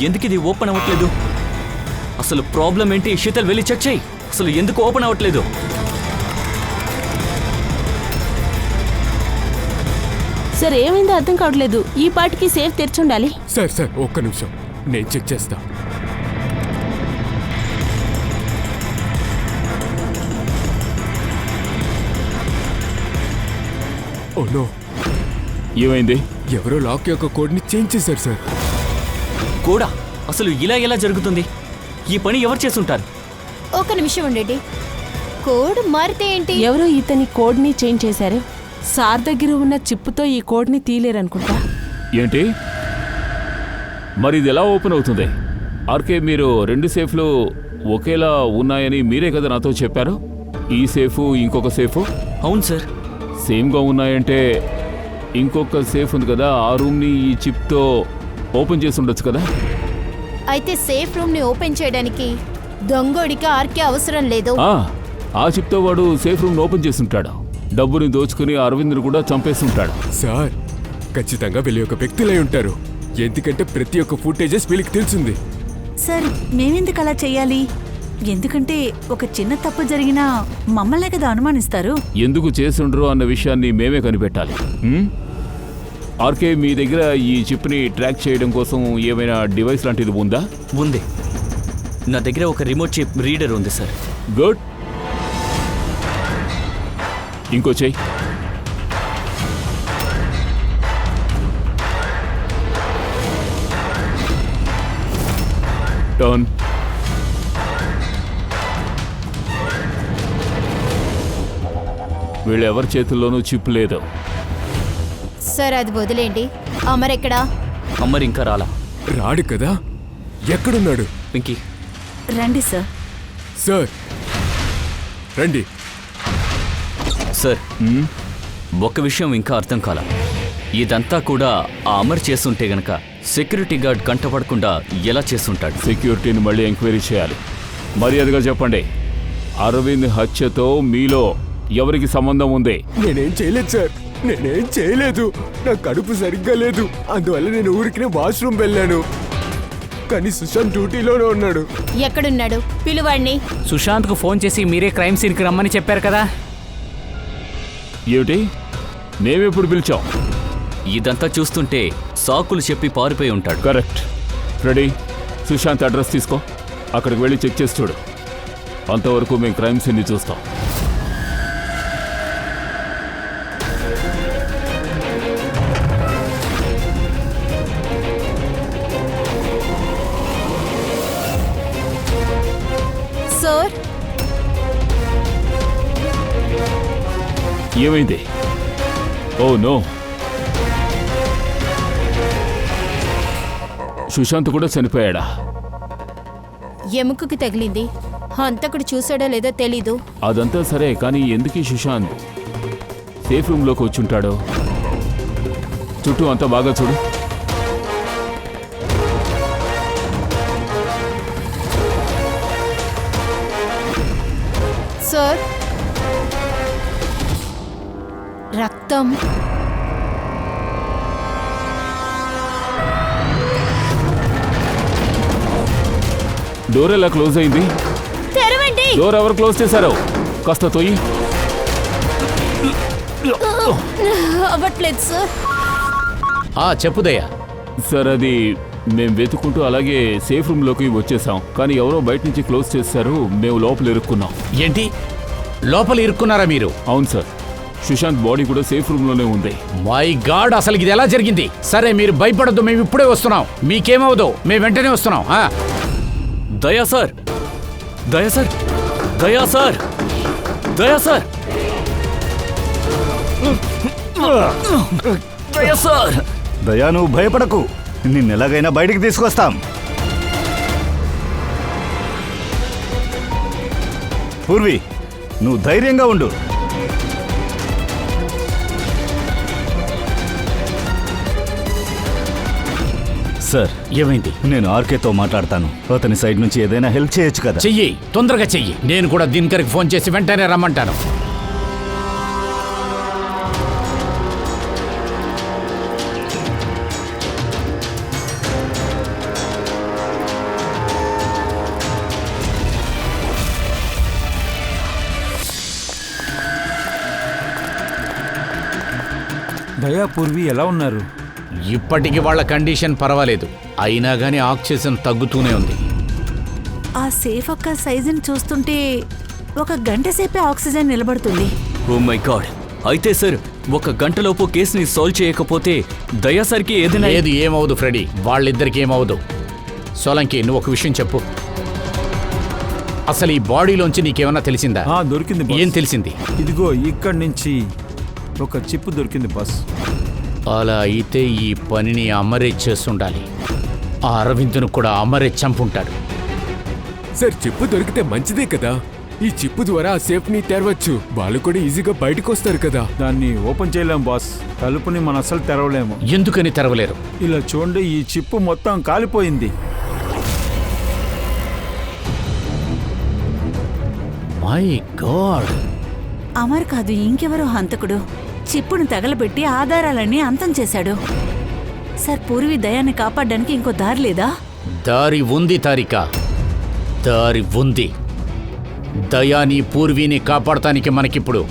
ఎందుకు ఇది ఓపెన్ అవ్వట్లేదు? అసలు ప్రాబ్లం ఏంటి? శీతల్ వెళ్ళి చెక్ చేయి. అసలు ఎందుకు ఓపెన్ అవ్వట్లేదు? సార్, ఏమైందో అర్థం కావట్లేదు. ఈ పాటికి సేఫ్ తెరిచుండాలి. సార్ సార్, ఒక్క నిమిషం, నేను చెక్ చేస్తా. Oh no. ఏమైంది? ఎవరో లాక్ యొక్క కోడ్ని చేంజ్ చేశారు సార్. కూడా అసలు ఇలా ఎలా జరుగుతుంది? ఈ పని ఎవరు చేసుంటారు? ఒక నిమిషం ఉండండి. కోడ్ మారితే ఏంటి? ఎవరో ఇతని కోడ్ని చేంజ్ చేశారు. సార్ దగ్గర ఉన్న చిప్పుతో ఈ కోడ్ని తీలేరనుకుంటా. ఏంటి? మరి ఇది ఎలా ఓపెన్ అవుతుంది? ఆర్కే, మీరు 2 సేఫ్లు ఒకేలా ఉన్నాయని మీరే కదా నాతో చెప్పారు. ఈ సేఫు ఇంకొక సేఫు అవును సార్. సేమ్గా ఉన్నాయంటే ఇంకొక సేఫ్ ఉంది కదా, ఆ రూమ్ని ఈ చిప్తో ఓపెన్ చేసి ఉండొచ్చు కదా. అయితే సేఫ్ రూమ్ని ఓపెన్ చేయడానికి దొంగోడికి ఆర్కే అవసరం లేదు. ఆ చిప్తో వాడు సేఫ్ రూమ్ని ఓపెన్ చేసి ఉంటాడు. డబ్బుని దోచుకుని అరవింద్ని కూడా చంపేస్తుంటాడు. సార్, ఖచ్చితంగా వీళ్ళు ఒక వ్యక్తులై ఉంటారు. ఎందుకంటే ప్రతి ఒక్క ఫుటేజెస్ వీళ్ళకి తెలిసింది. సార్ మేమెందుకు అలా చెయ్యాలి? ఎందుకంటే ఒక చిన్న తప్పు జరిగినా మమ్మల్నే కదా అనుమానిస్తారు. ఎందుకు చేసుండ్రు అన్న విషయాన్ని మేమే కనిపెట్టాలి. ఆర్కే, మీ దగ్గర ఈ చిప్ని ట్రాక్ చేయడం కోసం ఏమైనా డివైస్ లాంటిది ఉందా? ఉంది. నా దగ్గర ఒక రిమోట్ చిప్ రీడర్ ఉంది సార్. గుడ్. ఇంకో చెయ్యి. టర్న్. వీళ్ళెవరి చేతుల్లోనూ చిప్ లేదు. సార్ అది వదిలేండి. అమర్ ఎక్కడా? అమ్మర్ ఇంకా రాలా. రాడు కదా? ఎక్కడున్నాడు? పింకీ, రండి సార్. సార్ రండి. సార్ ఒక్క విషయం ఇంకా అర్థం కాల. ఇదంతా కూడా ఆ అమర్ చేస్తుంటే గనక సెక్యూరిటీ గార్డ్ కంటపడకుండా ఎలా చేస్తుంటాడు? సెక్యూరిటీని మళ్ళీ ఎంక్వైరీ చేయాలి. మర్యాదగా చెప్పండి, అరవింద్ హత్యతో మీలో ఎవరికి సంబంధం ఉంది? నేనేం చేయలేదు సార్, నేనేం చేయలేదు. నా కడుపు సరిగ్గా లేదు, అందువల్ల నేను ఊరికి వాష్రూమ్ వెళ్ళాను. కానీ సుశాంత్ డ్యూటీలోనే ఉన్నాడు. ఎక్కడున్నాడు? పిలువాడిని. సుశాంత్కు ఫోన్ చేసి మీరే క్రైమ్ సీన్కి రమ్మని చెప్పారు కదా. ఏమిటి? మేమెప్పుడు పిలిచాం? ఇదంతా చూస్తుంటే సాకులు చెప్పి పారిపోయి ఉంటాడు. కరెక్ట్. రెడీ, సుశాంత్ అడ్రస్ తీసుకో, అక్కడికి వెళ్ళి చెక్ చేసి చూడు. అంతవరకు మేము క్రైమ్ సీన్ని చూస్తాం. సార్, ఏమైంది? ఓ నో, సుశాంత్ కూడా చనిపోయాడా? ఎముకకి తగిలింది. హంతకుడు చూసాడో లేదో తెలీదు. అదంతా సరే, కానీ ఎందుకు ఈ సుశాంత్ సేఫ్ రూమ్లోకి వచ్చుంటాడు? చుట్టూ అంతా బాగా చూడు. సార్, రక్తం. డోర్ ఎలా క్లోజ్ అయింది? తెరవండి. డోర్ ఎవరు క్లోజ్ చేశారు? కాస్త తొయ్యి. అవ్వట్లేదు సార్. చెప్పు దయ్యా. సార్, అది మేము వెతుకుంటూ అలాగే సేఫ్ రూమ్లోకి వచ్చేసాం, కానీ ఎవరో బయట నుంచి క్లోజ్ చేశారు. మేము లోపల ఇరుక్కున్నాం. ఏంటి? లోపల ఇరుక్కున్నారా మీరు? అవును సార్, సుశాంత్ బాడీ కూడా సేఫ్ రూమ్లోనే ఉంది. మై గాడ్, అసలు ఇది ఎలా జరిగింది? సరే, మీరు భయపడద్దు, మేము ఇప్పుడే వస్తున్నాం. మీకేమవదు, మేము వెంటనే వస్తున్నాం. దయా సార్, దయా సార్, దయా సార్, దయా సార్, దయా సార్. దయా, నువ్వు భయపడకు, నిన్నెలాగైనా బయటికి తీసుకొస్తాం. పూర్వి, నువ్వు ధైర్యంగా ఉండు. సార్, ఏమైంది? నేను ఆర్కేతో మాట్లాడతాను. అతని సైడ్ నుంచి ఏదైనా హెల్ప్ చేయొచ్చు కదా? చెయ్యి, తొందరగా చెయ్యి. నేను కూడా దినకర్కి ఫోన్ చేసి వెంటనే రమ్మంటాను. దయా, పూర్వి ఎలా ఉన్నారు? ఇప్పటికి వాళ్ళ కండిషన్ పర్వాలేదు, అయినా కానీ ఆక్సిజన్ తగ్గుతూనే ఉంది. ఆ సేఫ్ అక్క సైజుని చూస్తుంటే 1 గంట సేపే ఆక్సిజన్ నిలబడుతుంది. Oh my god. అయితే సార్, 1 గంటలోపు కేసుని సాల్వ్ చేయకపోతే దయా సార్కి ఏదైనా ఏమవదు ఫ్రెడీ, వాళ్ళిద్దరికి ఏమవదు. సోలంకి, నువ్వు ఒక విషయం చెప్పు. అసలు ఈ బాడీలోంచి నీకేమన్నా తెలిసిందా? దొరికింది బాస్. ఏం తెలిసింది? ఇదిగో ఇక్కడి నుంచి ఒక చిప్ దొరికింది బాస్. అలా అయితే ఈ పనిని అమరే చేస్తుండాలి. ఆ అరవింద్ను కూడా అమరే చంపుంటాడు. సార్ చిప్పు దొరికితే మంచిదే కదా. ఈ చిప్పు ద్వారా ఆ సేఫ్ ని తెరవచ్చు. వాళ్ళు కూడా ఈజీగా బయటకు వస్తారు కదా. దాన్ని ఓపెన్ చేయలేం బాస్. తలుపుని మనం అసలు తెరవలేము. ఎందుకని తెరవలేరు? ఇలా చూడండి, ఈ చిప్పు మొత్తం కాలిపోయింది. My God! అమర్ కాదు, ఇంకెవరో హంతకుడు చిప్పును తగలబెట్టి ఆధారాలన్నీ అంతం చేశాడు. సార్, పూర్వి దయాన్ని కాపాడడానికి ఇంకో దారి లేదా? దారి ఉంది తారిక, దారి ఉంది. దయాని పూర్వీని కాపాడటానికి మనకిప్పుడు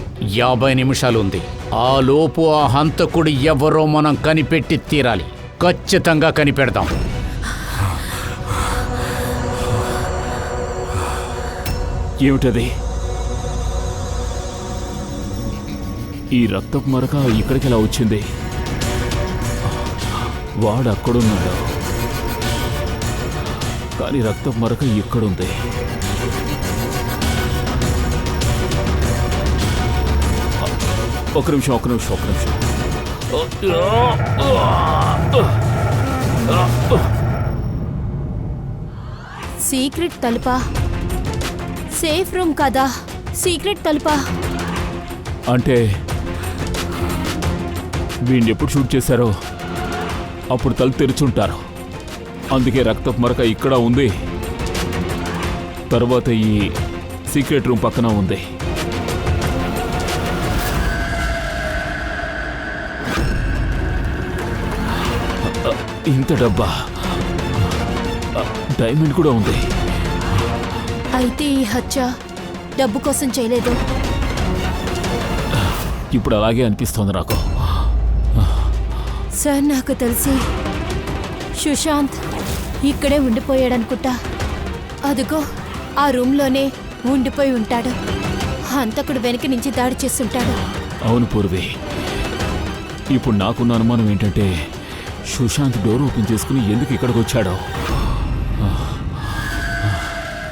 50 నిమిషాలు ఉంది. ఆ లోపు ఆ హంతకుడు ఎవరో మనం కనిపెట్టి తీరాలి. ఖచ్చితంగా కనిపెడదాం. ఏమిటది? ఈ రక్తపు మరక ఇక్కడికి ఎలా వచ్చింది? వాడు అక్కడున్నాడు, కానీ రక్తపు మరక ఇక్కడుంది. ఒక నిమిషం. సీక్రెట్ తలుపా? సేఫ్ రూమ్ కదా, సీక్రెట్ తలుపా? అంటే వీడిని ఎప్పుడు షూట్ చేశారో అప్పుడు తలుపు తెరుచుంటారు. అందుకే రక్తపు మరక ఇక్కడ ఉంది. తర్వాత ఈ సీక్రెట్ రూమ్ పక్కన ఉంది. ఇంత డబ్బా, డైమండ్ కూడా ఉంది. అయితే ఈ హత్య డబ్బు కోసం చేయలేదు. ఇప్పుడు అలాగే అనిపిస్తోంది నాకు. సార్, నాకు తెలిసి సుశాంత్ ఇక్కడే ఉండిపోయాడనుకుంటా. అదిగో ఆ రూమ్లోనే ఉండిపోయి ఉంటాడు. హంతకుడు వెనక నుంచి దాడి చేస్తుంటాడు. అవును పూర్వి, ఇప్పుడు నాకున్న అనుమానం ఏంటంటే సుశాంత్ డోర్ ఓపెన్ చేసుకుని ఎందుకు ఇక్కడికి వచ్చాడో.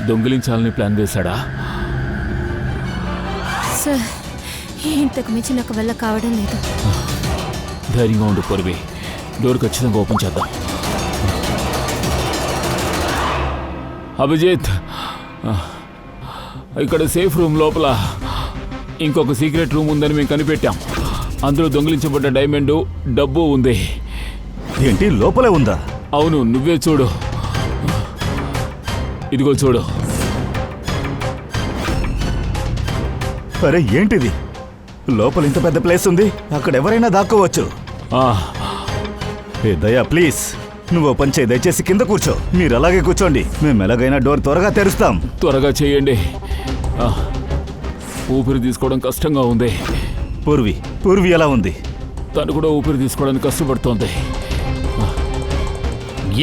దొంగిలించాలని ప్లాన్ వేశాడా? సార్, ఇంతకు మించి నాకు వల్ల కావడం లేదు. ధైర్యంగా ఉండు పూర్వి, డోర్ ఖచ్చితంగా ఓపెన్ చేద్దాం. అభిజిత్, ఇక్కడ సేఫ్ రూమ్ లోపల ఇంకొక సీక్రెట్ రూమ్ ఉందని మేము కనిపెట్టాం. అందులో దొంగిలించబడ్డ డైమండ్, డబ్బు ఉంది. ఏంటి, లోపలే ఉందా? అవును, నువ్వే చూడు. ఇదిగో చూడు. అరే ఏంటిది? లోపల ఇంత పెద్ద ప్లేస్ ఉంది, అక్కడ ఎవరైనా దాక్కోవచ్చు. ఏ దయా, ప్లీజ్ నువ్వు ఓపెన్ చేయి. దయచేసి కింద కూర్చో. మీరు అలాగే కూర్చోండి. మేము ఎలాగైనా డోర్ త్వరగా తెరుస్తాం. త్వరగా చేయండి. ఊపిరి తీసుకోవడం కష్టంగా ఉంది. పూర్వి ఎలా ఉంది? తను కూడా ఊపిరి తీసుకోవడానికి కష్టపడుతోంది.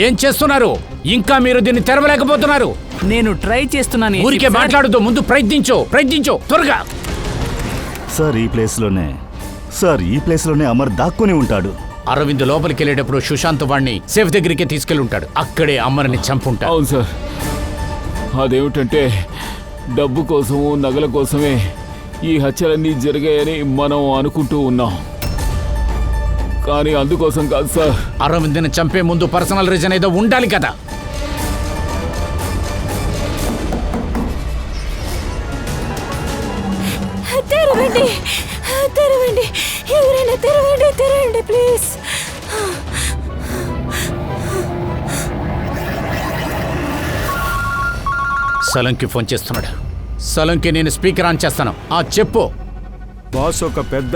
ఏం చేస్తున్నారు? ఇంకా మీరు దీన్ని తెరవలేకపోతున్నారు. నేను ట్రై చేస్తున్నాను. ఊరికే మాట్లాడుతూ ముందు ప్రయత్నించు త్వరగా. సార్, ఈ ప్లేస్లోనే అమర్ దాక్కుని ఉంటాడు. అరవింద్ లోపలికి వెళ్ళేటప్పుడు సుశాంత్ వాడిని సేఫ్ దగ్గరికి తీసుకెళ్ళి ఉంటాడు. అక్కడే అమర్ని చంపుంటాడు. అవును సార్. అదేమిటంటే డబ్బు కోసము, నగల కోసమే ఈ హత్యలన్నీ జరిగాయని మనం అనుకుంటూ ఉన్నాం. కానీ అందుకోసం కాదు సార్. అరవింద్ని చంపే ముందు పర్సనల్ రీజన్ ఏదో ఉండాలి కదా. తెరవండి, తెరవండి, ఎవరైనా తెరవండి ప్లీజ్. సలంకి ఫోన్ చేస్తున్నాడు. సలంకి నేను స్పీకర్ ఆన్ చేస్తాను. చెప్పు బాస్. ఒక పెద్ద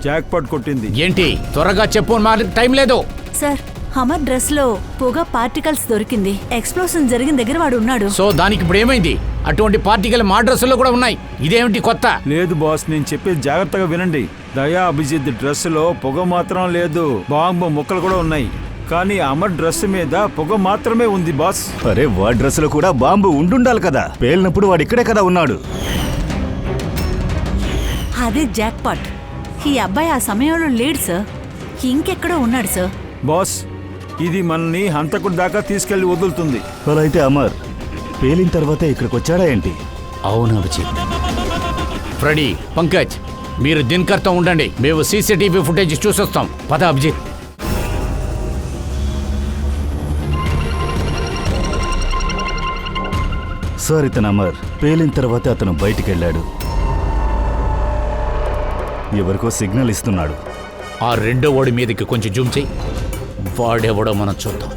జాక్పాట్ కొట్టింది. ఏంటి? త్వరగా చెప్పు, మా టైం లేదు. సార్, అమర్ డ్రెస్ లో పొగ పార్టికల్స్ దొరికింది. ఎక్స్ప్లోషన్ జరిగిన దగ్గర వాడు ఉన్నాడు. సో దానికి ఇప్పుడు ఏమైంది? అటువంటి పార్టికల్ మా డ్రెస్సులో కూడా ఉన్నాయి. ఇదేమిటి కొత్త? లేదు బాస్, నేను చెప్పేది జాగ్రత్తగా వినండి. దయా, అభిజిత్ డ్రెస్ లో పొగ మాత్రం లేదు, బాంబు ముక్కలు కూడా ఉన్నాయి. కానీ అమర్ డ్రెస్ మీద పొగ మాత్రమే ఉంది బాస్. అరే, వాడి డ్రెస్ లో కూడా బాంబు ఉండుండాలి కదా. పేలినప్పుడు వాడు ఇక్కడే కదా ఉన్నాడు. అదే జాక్పాట్. ఈ అబ్బాయి ఆ సమయంలో లేడు సార్, ఇంకెక్కడో ఉన్నాడు సార్. బాస్, ఇది మనల్ని హంతకుడి దాకా తీసుకెళ్లి వదులుతుంది. అలా అయితే అమర్ పేలిన తర్వాతే ఇక్కడికి వచ్చాడా ఏంటి? అవును అభిజిత్. ఫ్రెడీ, పంకజ్, మీరు దినకర్తో ఉండండి. మేము సీసీటీవీ ఫుటేజ్ చూసొస్తాం. పద అభిజిత్. సార్, ఇతను అమర్. పేలిన తర్వాత అతను బయటికి వెళ్ళాడు. ఎవరికో సిగ్నల్ ఇస్తున్నాడు. ఆ రెండో వాడి మీదకి కొంచెం జూమ్ చేయి. వాడెవడో మనం చూద్దాం.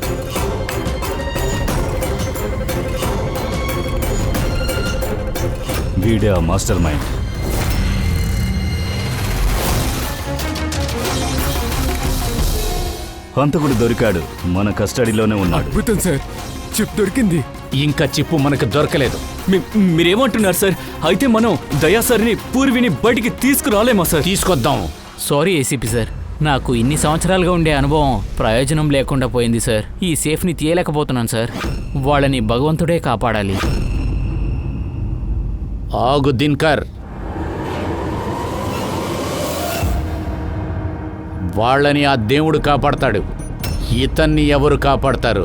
వీడే ఆ మాస్టర్ మైండ్. హంతకుడు దొరికాడు. మన కస్టడీలోనే ఉన్నాడు. అద్భుతం సార్, చిప్ దొరికింది. ఇంకా చిప్పు మనకు దొరకలేదు. మీరేమంటున్నారు సార్? అయితే మనం దయా సార్ని, పూర్విని బయటికి తీసుకురాలేమా సార్? తీసుకొద్దాం. సారీ ఏసీపీ సార్, నాకు ఇన్ని సంవత్సరాలుగా ఉండే అనుభవం ప్రయోజనం లేకుండా పోయింది సార్. ఈ సేఫ్ని తీయలేకపోతున్నాను సార్. వాళ్ళని భగవంతుడే కాపాడాలి. ఆగు దినకర్. వాళ్ళని ఆ దేవుడు కాపాడతాడు. ఇతన్ని ఎవరు కాపాడతారు?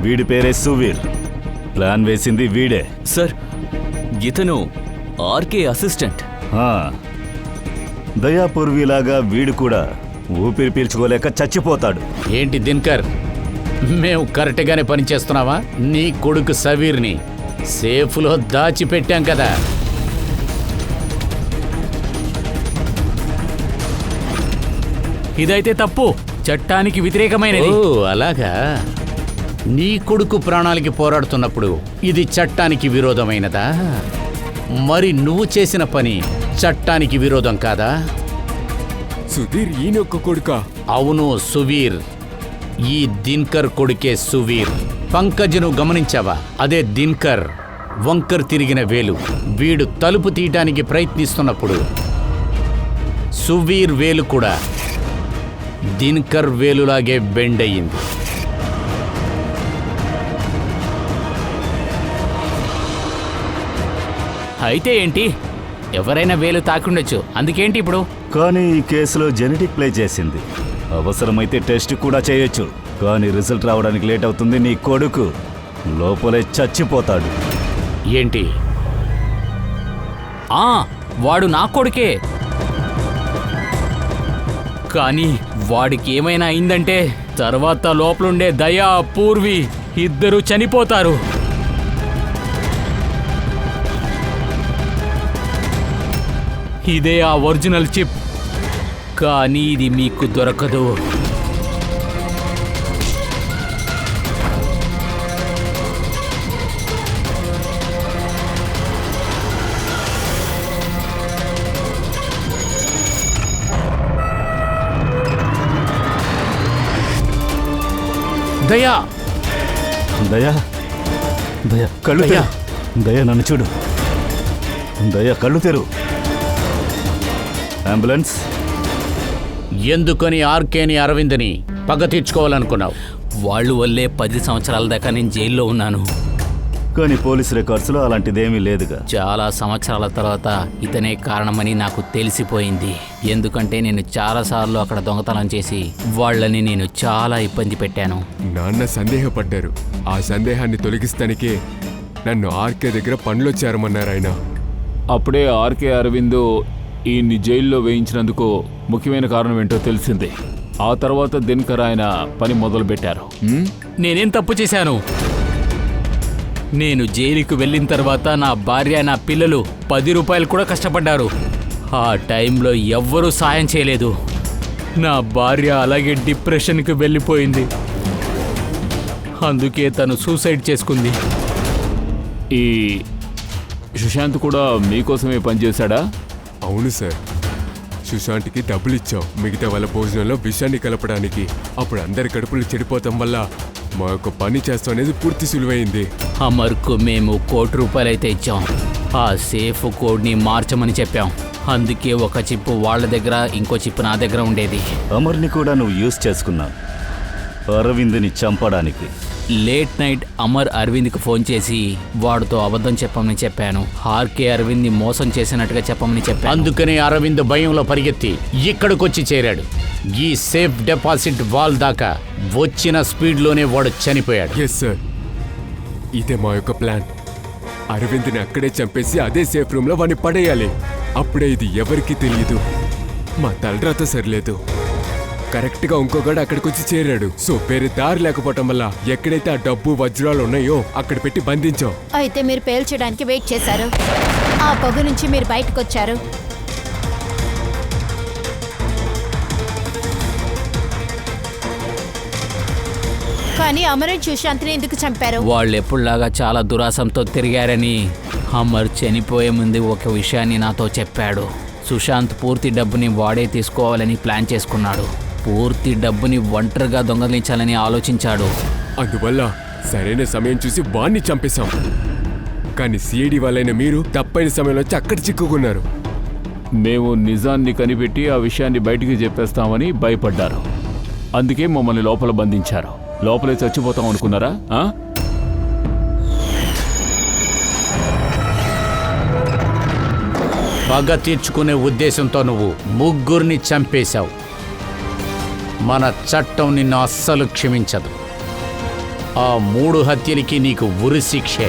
వీడి పేరే సువీర్. ప్లాన్ వేసింది వీడే. సార్, ఇతను ఆర్కే అసిస్టెంట్. దయాపూర్విలాగా వీడు కూడా ఊపిరి పీల్చుకోలేక చచ్చిపోతాడు. ఏంటి దినకర్, మేము కరెక్ట్గానే పనిచేస్తున్నావా? నీ కొడుకు సవీర్ని సేఫ్లో దాచిపెట్టాం కదా. ఇదైతే తప్పు, చట్టానికి వ్యతిరేకమైనది. ఓ అలాగా. నీ కొడుకు ప్రాణాలకి పోరాడుతున్నప్పుడు ఇది చట్టానికి విరోధమైనదా? మరి నువ్వు చేసిన పని చట్టానికి విరోధం కాదా? సుధీర్ ఈయనొక్క కొడుకా? అవును సువీర్. ఈ దినకర్ కొడుకే సువీర్. పంకజ్ను గమనించావా? అదే దినకర్ వంకర్ తిరిగిన వేలు. వీడు తలుపు తీయటానికి ప్రయత్నిస్తున్నప్పుడు సువీర్ వేలు కూడా దినకర్ వేలులాగే బెండ్ అయ్యింది. అయితే ఏంటి, ఎవరైనా వేలు తాకుండొచ్చు, అందుకేంటి ఇప్పుడు? కానీ ఈ కేసులో జెనెటిక్ ప్లే చేసింది. అవసరమైతే టెస్ట్ కూడా చేయొచ్చు. కానీ రిజల్ట్ రావడానికి లేట్ అవుతుంది. నీ కొడుకు లోపలే చచ్చిపోతాడు. ఏంటి? వాడు నా కొడుకే. కానీ వాడికి ఏమైనా అయిందంటే తర్వాత లోపలుండే దయా, పూర్వి ఇద్దరు చనిపోతారు. ఇదే ఆ ఒరిజినల్ చిప్. కానీ ఇది మీకు దొరకదు. దయా, దయా, దయా కళ్ళు దయా. తెరు. దయా నన్ను చూడు. దయా కళ్ళు తెరు. అంబులెన్స్. ఎందుకని ఆర్కేని అరవింద్ని పగ తీర్చుకోవాలనుకున్నావు? వాళ్ళు వల్లే 10 సంవత్సరాల దాకా నేను జైల్లో ఉన్నాను. కానీ పోలీస్ రికార్డ్స్లో అలాంటిదేమీ లేదుగా. చాలా సంవత్సరాల తర్వాత ఇతనే కారణమని నాకు తెలిసిపోయింది. ఎందుకంటే నేను చాలాసార్లు అక్కడ దొంగతనం చేసి వాళ్ళని నేను చాలా ఇబ్బంది పెట్టాను. నాన్న సందేహపడ్డారు. ఆ సందేహాన్ని తొలగిస్తానికే నన్ను ఆర్కే దగ్గర పనులు చేరమన్నారు ఆయన. అప్పుడే ఆర్కే అరవింద్ ఈయన్ని జైల్లో వేయించినందుకు ముఖ్యమైన కారణం ఏంటో తెలిసింది. ఆ తర్వాత దినకర్ ఆయన పని మొదలుపెట్టారు. నేనేం తప్పు చేశాను? నేను జైలుకు వెళ్ళిన తర్వాత నా భార్య, నా పిల్లలు 10 రూపాయలు కూడా కష్టపడ్డారు. ఆ టైంలో ఎవ్వరూ సాయం చేయలేదు. నా భార్య అలాగే డిప్రెషన్కి వెళ్ళిపోయింది. అందుకే తను సూసైడ్ చేసుకుంది. ఈ సుశాంత్ కూడా మీకోసమే పనిచేశాడా? అవును సార్, సుశాంత్కి డబ్బులు ఇచ్చాం మిగతా వాళ్ళ భోజనంలో విషయాన్ని కలపడానికి. అప్పుడు అందరి కడుపులు చెడిపోతాం వల్ల మా యొక్క పని చేస్తాం అనేది పూర్తి సులువైంది. అమర్కు మేము 1 కోటి రూపాయలైతే ఇచ్చాం. ఆ సేఫ్ కోడ్ని మార్చమని చెప్పాం. అందుకే ఒక చిప్పు వాళ్ళ దగ్గర, ఇంకో చిప్పు నా దగ్గర ఉండేది. అమర్ని కూడా నువ్వు యూజ్ చేసుకున్నావు అరవింద్ని చంపడానికి. లేట్ నైట్ అమర్ అరవింద్కి ఫోన్ చేసి వాడితో అబద్ధం చెప్పమని చెప్పాను. ఆర్కే అరవింద్ని మోసం చేసినట్టుగా చెప్పమని చెప్పాను. అందుకనే అరవింద్ భయంలో పరిగెత్తి ఇక్కడికొచ్చి చేరాడు. ఈ సేఫ్ డిపాజిట్ వాల్ దాకా వచ్చిన స్పీడ్లోనే వాడు చనిపోయాడు. ఎస్ సార్, ఇదే మా యొక్క ప్లాన్. అరవింద్ని అక్కడే చంపేసి అదే సేఫ్ రూమ్లో వాడిని పడేయాలి. అప్పుడే ఇది ఎవరికీ తెలియదు. మా తలరాత సరిలేదు. కరెక్ట్గా ఇంకొకడు అక్కడికి వచ్చి చేరాడు. సో వేరే దారి లేకపోవటం వల్ల ఎక్కడైతే ఆ డబ్బు వజ్రాలు ఉన్నాయో అక్కడ పెట్టి బంధించాం. అయితే మీరు పేల్చడానికి వెయిట్ చేశారు. ఆ పొగ నుంచి మీరు బయటకు వచ్చారు. కానీ అమరన్ సుశాంత్ని ఎందుకు చంపారు? వాళ్ళు ఎప్పుడులాగా చాలా దురాశంతో తిరిగారని అమర్ చనిపోయే ముందు ఒక విషయాన్ని నాతో చెప్పాడు. సుశాంత్ పూర్తి డబ్బుని వాడే తీసుకోవాలని ప్లాన్ చేసుకున్నాడు. పూర్తి డబ్బుని ఒంటరిగా దొంగలించాలని ఆలోచించాడు. అందువల్ల సరైన సమయం చూసి వాణ్ణి చంపేశాం. కానీ సిఐడి వాళ్ళైన మీరు తప్పైన సమయంలో వచ్చి అక్కడ చిక్కుకున్నారు. మేము నిజాన్ని కనిపెట్టి ఆ విషయాన్ని బయటికి చెప్పేస్తామని భయపడ్డారు. అందుకే మమ్మల్ని లోపల బంధించారు. లోపలే చచ్చిపోతాం అనుకున్నారా? పగ తీర్చుకునే ఉద్దేశంతో నువ్వు ముగ్గురిని చంపేశావు. మన చట్టం నిన్ను అస్సలు క్షమించదు. ఆ 3 హత్యలకి నీకు ఉరి శిక్షే.